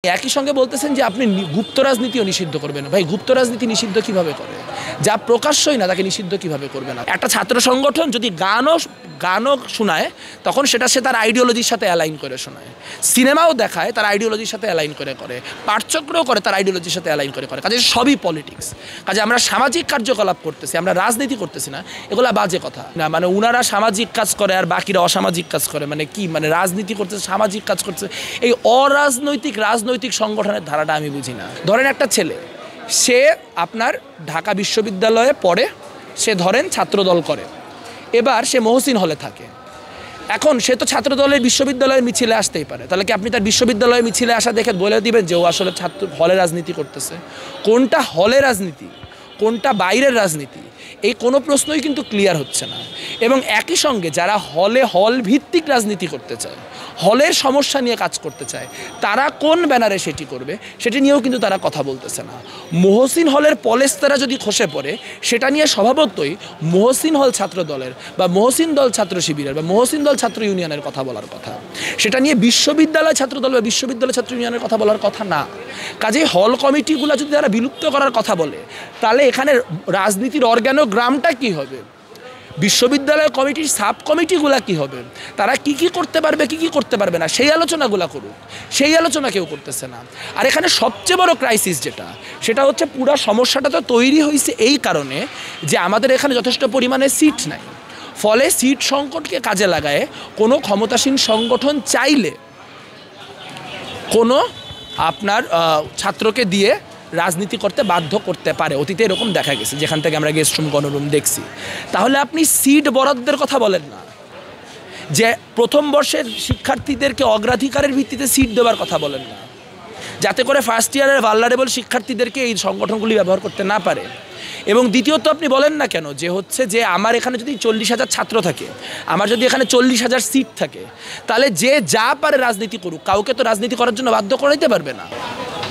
একই সঙ্গে বলতেছেন যে আপনি গুপ্ত রাজনীতিও নিষিদ্ধ করবেন। ভাই, গুপ্ত রাজনীতি নিষিদ্ধ কিভাবে করে? যা প্রকাশ্যই না তাকে নিষিদ্ধ কিভাবে করবে না? একটা ছাত্র সংগঠন যদি গানও শোনায় তখন সেটা সে তার আইডিওলজির সাথে অ্যালাইন করে শোনায়, সিনেমাও দেখায় তার আইডিওলজির সাথে অ্যালাইন করে পাঠচক্রও করে তার আইডিওলজির সাথে অ্যালাইন করে কাজে সবই পলিটিক্স। কাজে আমরা সামাজিক কার্যকলাপ করতেছি, আমরা রাজনীতি করতেছি না, এগুলা বাজে কথা না। মানে উনারা সামাজিক কাজ করে আর বাকিরা অসামাজিক কাজ করে, মানে কি, মানে রাজনীতি করতেছে, সামাজিক কাজ করতেছে, এই রাজনৈতিক সংগঠনের ধারাটা আমি বুঝি না। ধরেন একটা ছেলে, সে আপনার ঢাকা বিশ্ববিদ্যালয়ে পড়ে, সে ধরেন ছাত্রদল করে, এবার সে মহসিন হলে থাকে। এখন সে তো ছাত্রদলের বিশ্ববিদ্যালয়ের মিছিলে আসতেই পারে, তাহলে কি আপনি তার বিশ্ববিদ্যালয়ের মিছিলে আসা দেখে বলে দিবেন যে ও আসলে ছাত্র হলে রাজনীতি করতেছে? কোনটা হলে রাজনীতি, কোনটা বাইরের রাজনীতি, এই কোনো প্রশ্নই কিন্তু ক্লিয়ার হচ্ছে না। এবং একই সঙ্গে যারা হল ভিত্তিক রাজনীতি করতে চায়, হলের সমস্যা নিয়ে কাজ করতে চায়, তারা কোন ব্যানারে সেটি করবে সেটি নিয়েও কিন্তু তারা কথা বলতেছে না। মহসিন হলের পলেস্তারা যদি খসে পড়ে, সেটা নিয়ে স্বভাবতই মহসিন হল ছাত্র দলের বা মহসিন দল ছাত্র শিবিরের বা মহসিন দল ছাত্র ইউনিয়নের কথা বলার কথা, সেটা নিয়ে বিশ্ববিদ্যালয় ছাত্র দল বা বিশ্ববিদ্যালয় ছাত্র ইউনিয়নের কথা বলার কথা না। কাজেই হল কমিটিগুলো যদি তারা বিলুপ্ত করার কথা বলে, তাহলে এখানে রাজনীতির অর্গানোগ্রামটা কি হবে? বিশ্ববিদ্যালয় কমিটির সাব কমিটিগুলো কী হবে? তারা কি করতে পারবে, কি করতে পারবে না, সেই আলোচনাগুলো করুক। সেই আলোচনা কেউ করতেছে না। আর এখানে সবচেয়ে বড় ক্রাইসিস সেটা হচ্ছে পুরো সমস্যাটা তো তৈরি হয়েছে এই কারণে যে আমাদের এখানে যথেষ্ট পরিমাণে সিট নাই। ফলে সিট সংকটকে কাজে লাগায় কোনো ক্ষমতাসীন সংগঠন চাইলে কোনো আপনার ছাত্রকে দিয়ে রাজনীতি করতে বাধ্য করতে পারে। অতীতে এরকম দেখা গেছে, যেখান থেকে আমরা গেস্ট রুম, গণরুম দেখছি। তাহলে আপনি সিট বরাদ্দের কথা বলেন না, যে প্রথম বর্ষের শিক্ষার্থীদেরকে অগ্রাধিকারের ভিত্তিতে সিট দেওয়ার কথা বলেন না, যাতে করে ফার্স্ট ইয়ারের ভালনারেবল শিক্ষার্থীদেরকে এই সংগঠনগুলি ব্যবহার করতে না পারে। এবং দ্বিতীয়ত আপনি বলেন না কেন যে আমার এখানে যদি 40,000 ছাত্র থাকে, আমার যদি এখানে 40,000 সিট থাকে, তাহলে যে যা পারে রাজনীতি করুক, কাউকে তো রাজনীতি করার জন্য বাধ্য করাইতে পারবে না।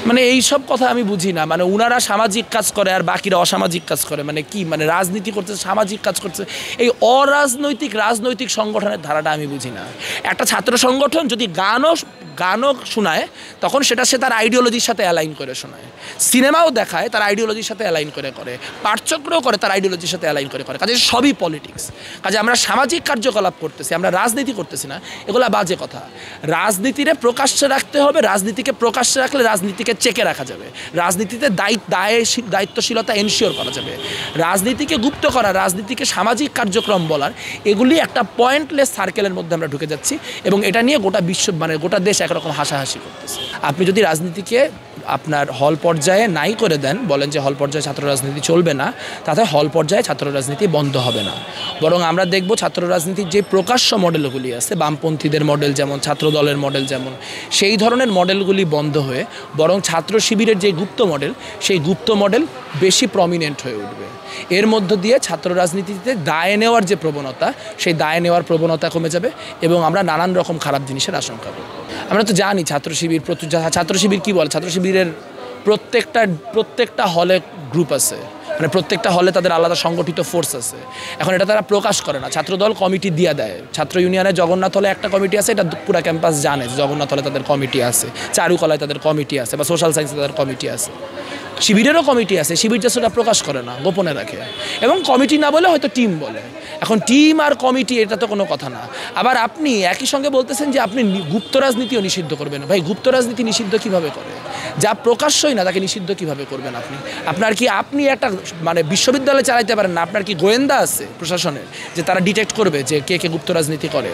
মানে এই সব কথা আমি বুঝি না। মানে উনারা সামাজিক কাজ করে আর বাকিরা অসামাজিক কাজ করে, মানে কি, মানে রাজনীতি করতেছে, সামাজিক কাজ করতেছে, এই রাজনৈতিক সংগঠনের ধারাটা আমি বুঝি না। একটা ছাত্র সংগঠন যদি গানও শোনায় তখন সেটা সে তার আইডিওলজির সাথে অ্যালাইন করে শোনায়, সিনেমাও দেখায় তার আইডিওলজির সাথে অ্যালাইন করে পাঠচক্রও করে তার আইডিওলজির সাথে অ্যালাইন করে কাজে সবই পলিটিক্স। কাজে আমরা সামাজিক কার্যকলাপ করতেছি, আমরা রাজনীতি করতেছি না, এগুলা বাজে কথা। রাজনীতিরে প্রকাশ্যে রাখতে হবে, রাজনীতিকে প্রকাশ্যে রাখলে রাজনীতিকে চেকে রাখা যাবে, রাজনীতিতে দায়িত্বশীলতা এনশিওর করা যাবে। রাজনীতিকে গুপ্ত করা, রাজনীতিকে সামাজিক কার্যক্রম বলার, এগুলি একটা পয়েন্টলেস সার্কেলের মধ্যে আমরা ঢুকে যাচ্ছি এবং এটা নিয়ে গোটা দেশ একরকম হাসাহাসি করতেছে। আপনি যদি রাজনীতিকে আপনার হল পর্যায়ে নাই করে দেন, বলেন যে হল পর্যায়ে ছাত্র রাজনীতি চলবে না, তাতে হল পর্যায়ে ছাত্র রাজনীতি বন্ধ হবে না। বরং আমরা দেখব ছাত্র রাজনীতির যে প্রকাশ্য মডেলগুলি আছে, বামপন্থীদের মডেল যেমন, ছাত্র দলের মডেল যেমন, সেই ধরনের মডেলগুলি বন্ধ হয়ে বরং ছাত্র শিবিরের যে গুপ্ত মডেল, সেই গুপ্ত মডেল বেশি প্রমিনেন্ট হয়ে উঠবে। এর মধ্য দিয়ে ছাত্র রাজনীতিতে দায় নেওয়ার যে প্রবণতা, সেই দায় নেওয়ার প্রবণতা কমে যাবে এবং আমরা নানান রকম খারাপ জিনিসের আশঙ্কা করব। আমরা তো জানি ছাত্র শিবির কী বলে, ছাত্র শিবিরের প্রত্যেকটা হলে গ্রুপ আছে, মানে প্রত্যেকটা হলে তাদের আলাদা সংগঠিত ফোর্স আছে। এখন এটা তারা প্রকাশ করে না, ছাত্রদল কমিটি দিয়ে দেয়। ছাত্র ইউনিয়নে জগন্নাথ হলে একটা কমিটি আছে, এটা পুরা ক্যাম্পাস জানে জগন্নাথ হলে তাদের কমিটি আছে, চারুকলায় তাদের কমিটি আছে, বা সোশ্যাল সায়েন্সে তাদের কমিটি আছে, শিবিরেরও কমিটি আছে। শিবির যে সেটা প্রকাশ করে না, গোপনে রাখে, এবং কমিটি না বলে হয়তো টিম বলে। এখন টিম আর কমিটি এটা তো কোনো কথা না। আবার আপনি একই সঙ্গে বলতেছেন যে আপনি গুপ্ত রাজনীতিও নিষিদ্ধ করবেন। ভাই, গুপ্ত রাজনীতি নিষিদ্ধ কিভাবে করে? যা প্রকাশ্যই না তাকে নিষিদ্ধ কিভাবে করবেন? আপনি একটা মানে বিশ্ববিদ্যালয় চালাইতে পারেন না? আপনার কি গোয়েন্দা আছে প্রশাসনের যে তারা ডিটেক্ট করবে যে কে গুপ্ত রাজনীতি করে?